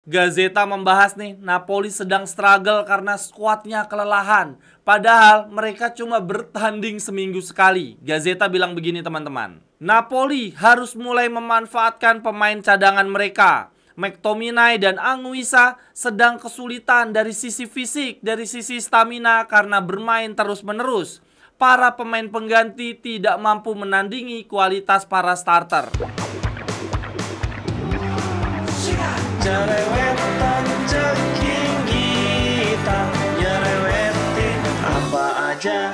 Gazeta membahas nih, Napoli sedang struggle karena skuadnya kelelahan. Padahal mereka cuma bertanding seminggu sekali. Gazeta bilang begini teman-teman. Napoli harus mulai memanfaatkan pemain cadangan mereka. McTominay dan Anguissa sedang kesulitan dari sisi fisik, dari sisi stamina karena bermain terus-menerus. Para pemain pengganti tidak mampu menandingi kualitas para starter. Jerewetan ceking kita, nyerewetin apa aja.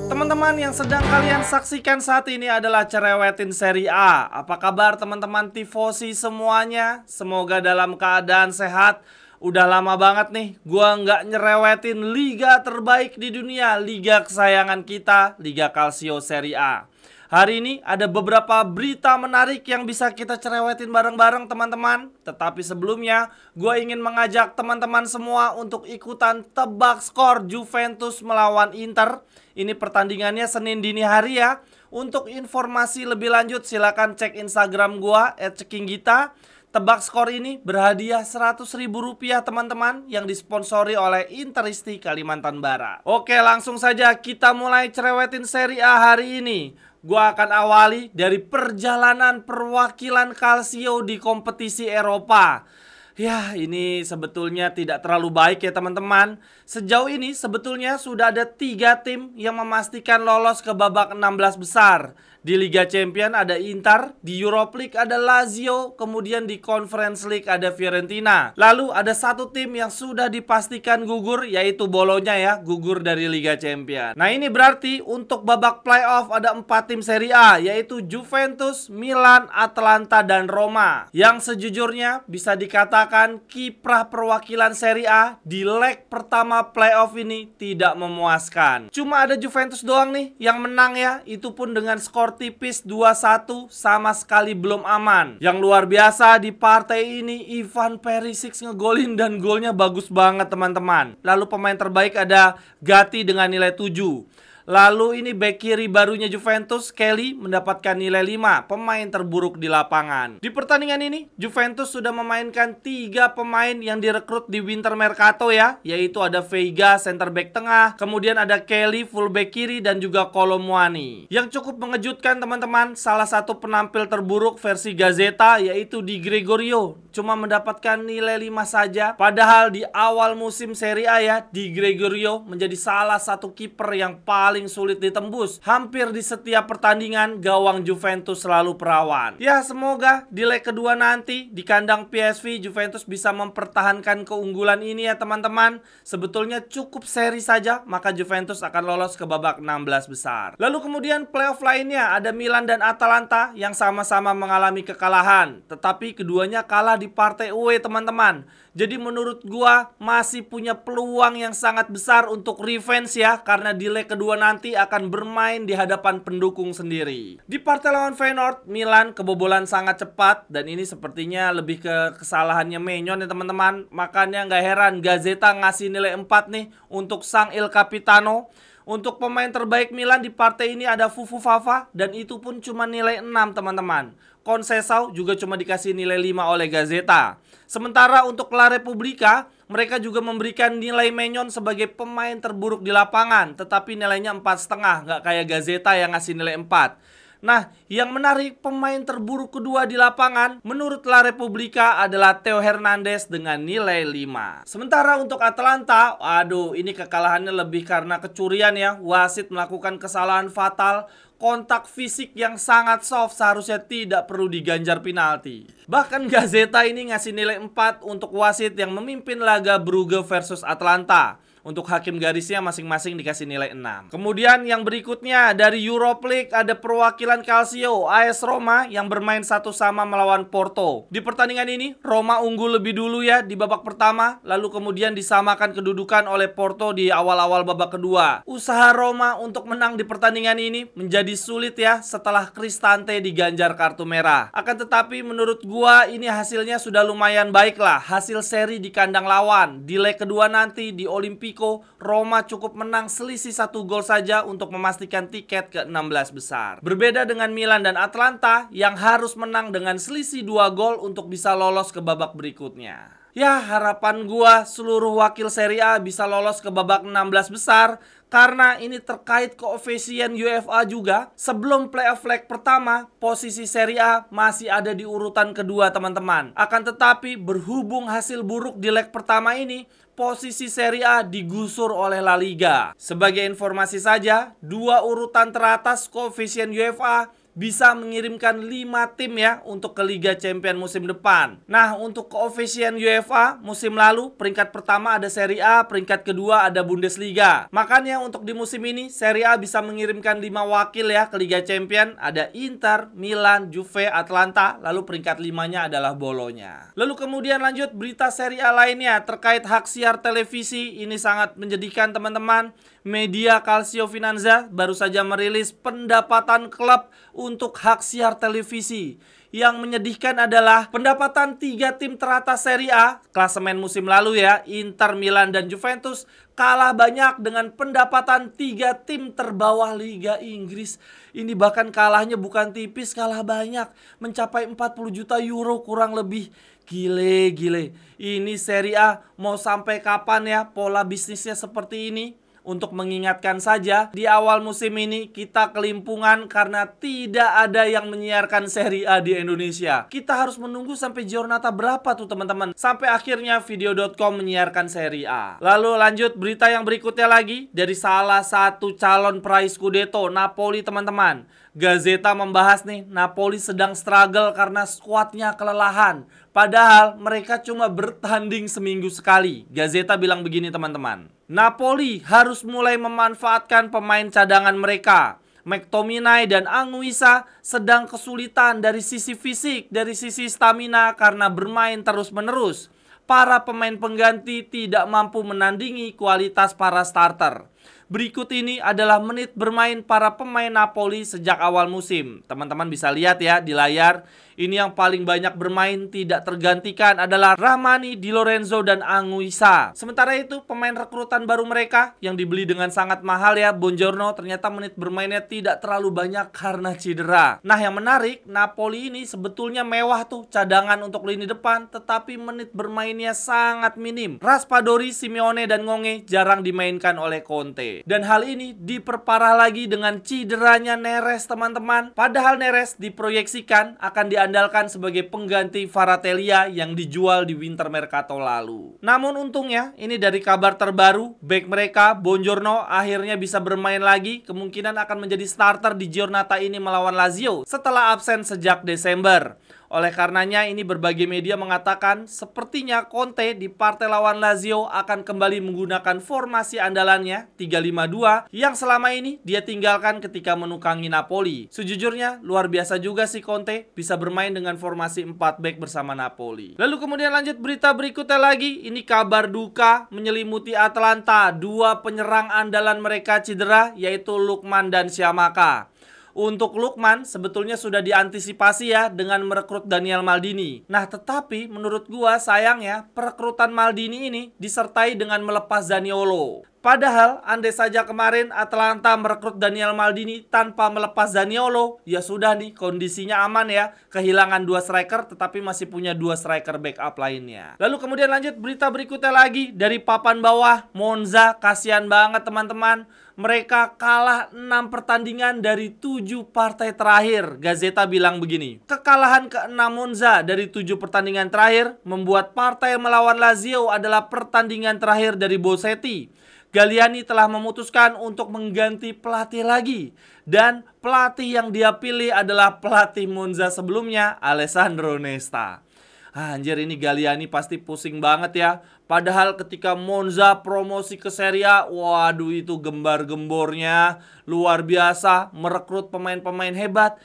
Teman-teman, yang sedang kalian saksikan saat ini adalah Cerewetin Serie A. Apa kabar teman-teman tifosi semuanya? Semoga dalam keadaan sehat. Udah lama banget nih gua nggak nyerewetin liga terbaik di dunia, liga kesayangan kita, Liga Calcio Serie A. Hari ini ada beberapa berita menarik yang bisa kita cerewetin bareng-bareng teman-teman. Tetapi sebelumnya, gue ingin mengajak teman-teman semua untuk ikutan tebak skor Juventus melawan Inter. Ini pertandingannya Senin dini hari ya. Untuk informasi lebih lanjut silakan cek Instagram gue @cekinggita. Tebak skor ini berhadiah Rp100.000 teman-teman, yang disponsori oleh Interisti Kalimantan Barat. Oke, langsung saja kita mulai cerewetin Serie A hari ini. Gua akan awali dari perjalanan perwakilan Calcio di kompetisi Eropa. Ya, ini sebetulnya tidak terlalu baik ya teman-teman. Sejauh ini sebetulnya sudah ada 3 tim yang memastikan lolos ke babak 16 besar. Di Liga Champions ada Inter, di Europa League ada Lazio, kemudian di Conference League ada Fiorentina. Lalu ada satu tim yang sudah dipastikan gugur, yaitu Bologna ya, gugur dari Liga Champions. Nah ini berarti untuk babak playoff ada 4 tim Serie A, yaitu Juventus, Milan, Atalanta, dan Roma. Yang sejujurnya bisa dikatakan kiprah perwakilan Serie A di leg pertama playoff ini tidak memuaskan. Cuma ada Juventus doang nih yang menang ya, itu pun dengan skor tipis 2-1, sama sekali belum aman. Yang luar biasa di partai ini Ivan Perisic ngegolin dan golnya bagus banget teman-teman. Lalu pemain terbaik ada Gatti dengan nilai 7. Lalu ini bek kiri barunya Juventus, Kelly, mendapatkan nilai 5, pemain terburuk di lapangan. Di pertandingan ini, Juventus sudah memainkan 3 pemain yang direkrut di Winter Mercato ya, yaitu ada Veiga, center back tengah, kemudian ada Kelly, full back kiri, dan juga Kolo Muani. Yang cukup mengejutkan teman-teman, salah satu penampil terburuk versi Gazeta, yaitu Di Gregorio, cuma mendapatkan nilai 5 saja. Padahal di awal musim Serie A ya, Di Gregorio menjadi salah satu kiper yang paling sulit ditembus. Hampir di setiap pertandingan gawang Juventus selalu perawan. Ya, semoga di leg kedua nanti di kandang PSV Juventus bisa mempertahankan keunggulan ini ya teman-teman. Sebetulnya cukup seri saja maka Juventus akan lolos ke babak 16 besar. Lalu kemudian playoff lainnya ada Milan dan Atalanta yang sama-sama mengalami kekalahan. Tetapi keduanya kalah di partai away teman-teman. Jadi menurut gua masih punya peluang yang sangat besar untuk revenge ya, karena di leg kedua nanti akan bermain di hadapan pendukung sendiri. Di partai lawan Feyenoord, Milan kebobolan sangat cepat dan ini sepertinya lebih ke kesalahannya Maignan ya teman-teman. Makanya nggak heran Gazeta ngasih nilai 4 nih untuk sang Il Capitano. Untuk pemain terbaik Milan di partai ini ada Fufu Fafa dan itu pun cuma nilai 6 teman-teman. Conceição juga cuma dikasih nilai 5 oleh Gazeta. Sementara untuk La Repubblica, mereka juga memberikan nilai Maignan sebagai pemain terburuk di lapangan, tetapi nilainya 4,5, nggak kayak Gazeta yang ngasih nilai 4. Nah, yang menarik pemain terburuk kedua di lapangan menurut La Repubblica adalah Theo Hernandez dengan nilai 5. Sementara untuk Atalanta, aduh ini kekalahannya lebih karena kecurian ya. Wasit melakukan kesalahan fatal. Kontak fisik yang sangat soft seharusnya tidak perlu diganjar penalti. Bahkan Gazeta ini ngasih nilai 4 untuk wasit yang memimpin laga Brugge versus Atalanta. Untuk hakim garisnya masing-masing dikasih nilai 6. Kemudian yang berikutnya dari Europa League ada perwakilan Calcio, AS Roma yang bermain 1-1 melawan Porto. Di pertandingan ini Roma unggul lebih dulu ya di babak pertama, lalu kemudian disamakan kedudukan oleh Porto di awal-awal babak kedua. Usaha Roma untuk menang di pertandingan ini menjadi sulit ya setelah Cristante diganjar kartu merah. Akan tetapi menurut gua ini hasilnya sudah lumayan baik lah, hasil seri di kandang lawan. Di leg kedua nanti di Olimpia Olimpico, Roma cukup menang selisih 1 gol saja untuk memastikan tiket ke 16 besar. Berbeda dengan Milan dan Atalanta yang harus menang dengan selisih 2 gol untuk bisa lolos ke babak berikutnya. Ya, harapan gua seluruh wakil Serie A bisa lolos ke babak 16 besar karena ini terkait koefisien UEFA juga. Sebelum playoff leg pertama, posisi Serie A masih ada di urutan kedua teman-teman. Akan tetapi berhubung hasil buruk di leg pertama ini, posisi Serie A digusur oleh La Liga. Sebagai informasi saja, 2 urutan teratas koefisien UEFA bisa mengirimkan 5 tim ya untuk ke Liga Champions musim depan. Nah, untuk koefisien UEFA musim lalu, peringkat pertama ada Serie A, peringkat kedua ada Bundesliga. Makanya untuk di musim ini Serie A bisa mengirimkan 5 wakil ya ke Liga Champions. Ada Inter, Milan, Juve, Atalanta, lalu peringkat 5-nya adalah Bolonya. Lalu kemudian lanjut berita Serie A lainnya terkait hak siar televisi. Ini sangat menjadikan teman-teman. Media Calcio Finanza baru saja merilis pendapatan klub untuk hak siar televisi. Yang menyedihkan adalah pendapatan 3 tim teratas Serie A klasemen musim lalu ya, Inter, Milan, dan Juventus kalah banyak dengan pendapatan 3 tim terbawah Liga Inggris. Ini bahkan kalahnya bukan tipis, kalah banyak, mencapai 40 juta euro kurang lebih. Gile. Ini Serie A mau sampai kapan ya pola bisnisnya seperti ini? Untuk mengingatkan saja, di awal musim ini kita kelimpungan karena tidak ada yang menyiarkan Serie A di Indonesia. Kita harus menunggu sampai Giornata berapa tuh teman-teman, sampai akhirnya Video.com menyiarkan Serie A. Lalu lanjut berita yang berikutnya lagi dari salah satu calon peraih Scudetto, Napoli teman-teman. Gazzetta membahas nih, Napoli sedang struggle karena skuadnya kelelahan. Padahal mereka cuma bertanding seminggu sekali. Gazzetta bilang begini teman-teman. Napoli harus mulai memanfaatkan pemain cadangan mereka. McTominay dan Anguissa sedang kesulitan dari sisi fisik, dari sisi stamina karena bermain terus-menerus. Para pemain pengganti tidak mampu menandingi kualitas para starter. Berikut ini adalah menit bermain para pemain Napoli sejak awal musim. Teman-teman bisa lihat ya di layar. Ini yang paling banyak bermain tidak tergantikan adalah Rrahmani, Di Lorenzo, dan Anguissa. Sementara itu pemain rekrutan baru mereka yang dibeli dengan sangat mahal ya, Buongiorno, ternyata menit bermainnya tidak terlalu banyak karena cedera. Nah yang menarik, Napoli ini sebetulnya mewah tuh cadangan untuk lini depan, tetapi menit bermainnya sangat minim. Raspadori, Simeone, dan Ngonge jarang dimainkan oleh Conte. Dan hal ini diperparah lagi dengan cederanya Neres teman-teman. Padahal Neres diproyeksikan akan diandalkan sebagai pengganti Varatellia yang dijual di winter mercato lalu. Namun untungnya ini dari kabar terbaru, bek mereka Buongiorno akhirnya bisa bermain lagi, kemungkinan akan menjadi starter di Giornata ini melawan Lazio setelah absen sejak Desember. Oleh karenanya ini berbagai media mengatakan sepertinya Conte di partai lawan Lazio akan kembali menggunakan formasi andalannya 3-5-2 yang selama ini dia tinggalkan ketika menukangi Napoli. Sejujurnya luar biasa juga sih Conte bisa bermain dengan formasi 4 back bersama Napoli. Lalu kemudian lanjut berita berikutnya lagi, ini kabar duka menyelimuti Atalanta. 2 penyerang andalan mereka cedera yaitu Lookman dan Scamacca. Untuk Lookman sebetulnya sudah diantisipasi ya dengan merekrut Daniel Maldini. Nah tetapi menurut gua sayangnya perekrutan Maldini ini disertai dengan melepas Zaniolo. Padahal andai saja kemarin Atalanta merekrut Daniel Maldini tanpa melepas Zaniolo, ya sudah nih kondisinya aman ya. Kehilangan 2 striker tetapi masih punya 2 striker backup lainnya. Lalu kemudian lanjut berita berikutnya lagi dari papan bawah, Monza. Kasihan banget teman-teman. Mereka kalah 6 pertandingan dari 7 partai terakhir. Gazzetta bilang begini, kekalahan ke-6 Monza dari 7 pertandingan terakhir membuat partai melawan Lazio adalah pertandingan terakhir dari Bossetti. Galliani telah memutuskan untuk mengganti pelatih lagi. Dan pelatih yang dia pilih adalah pelatih Monza sebelumnya, Alessandro Nesta. Anjir ini Galliani pasti pusing banget ya. Padahal ketika Monza promosi ke Serie A, waduh itu gembar-gembornya luar biasa, merekrut pemain-pemain hebat.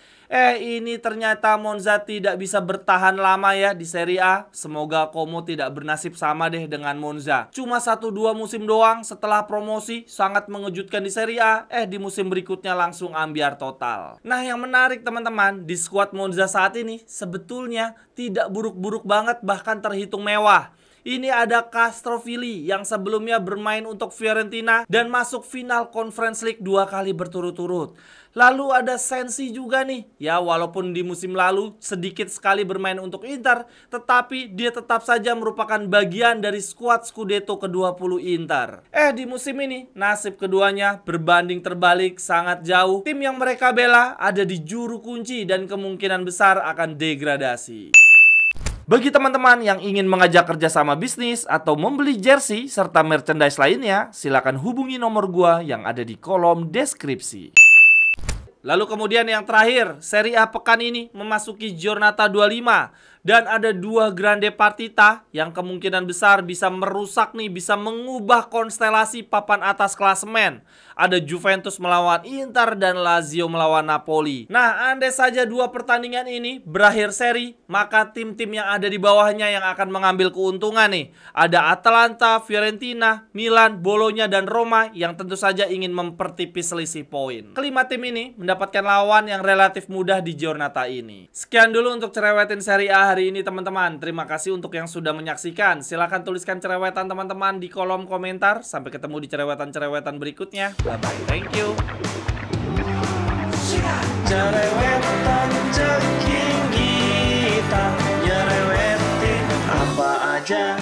Ini ternyata Monza tidak bisa bertahan lama ya di Serie A. Semoga Como tidak bernasib sama deh dengan Monza. Cuma 1-2 musim doang setelah promosi, sangat mengejutkan di Serie A. Di musim berikutnya langsung ambiar total. Nah yang menarik teman-teman, di skuad Monza saat ini sebetulnya tidak buruk-buruk banget, bahkan terhitung mewah. Ini ada Castrovilli yang sebelumnya bermain untuk Fiorentina dan masuk final Conference League 2 kali berturut-turut. Lalu ada Sensi juga nih. Ya, walaupun di musim lalu sedikit sekali bermain untuk Inter, tetapi dia tetap saja merupakan bagian dari skuad Scudetto ke-20 Inter. Di musim ini nasib keduanya berbanding terbalik sangat jauh. Tim yang mereka bela ada di juru kunci dan kemungkinan besar akan degradasi. Bagi teman-teman yang ingin mengajak kerjasama bisnis atau membeli jersey serta merchandise lainnya, silakan hubungi nomor gua yang ada di kolom deskripsi. Lalu kemudian yang terakhir, Serie A pekan ini memasuki Giornata 25 dan ada dua grande partita yang kemungkinan besar bisa merusak nih, bisa mengubah konstelasi papan atas klasemen. Ada Juventus melawan Inter dan Lazio melawan Napoli. Nah, andai saja dua pertandingan ini berakhir seri, maka tim-tim yang ada di bawahnya yang akan mengambil keuntungan nih. Ada Atalanta, Fiorentina, Milan, Bologna, dan Roma yang tentu saja ingin mempertipis selisih poin. Kelima tim ini mendapatkan lawan yang relatif mudah di Giornata ini. Sekian dulu untuk cerewetin Serie A hari ini teman-teman. Terima kasih untuk yang sudah menyaksikan. Silahkan tuliskan cerewetan teman-teman di kolom komentar. Sampai ketemu di cerewetan-cerewetan berikutnya. Bye-bye, thank you. Cerewetan ceking kita, nyerewetin apa aja.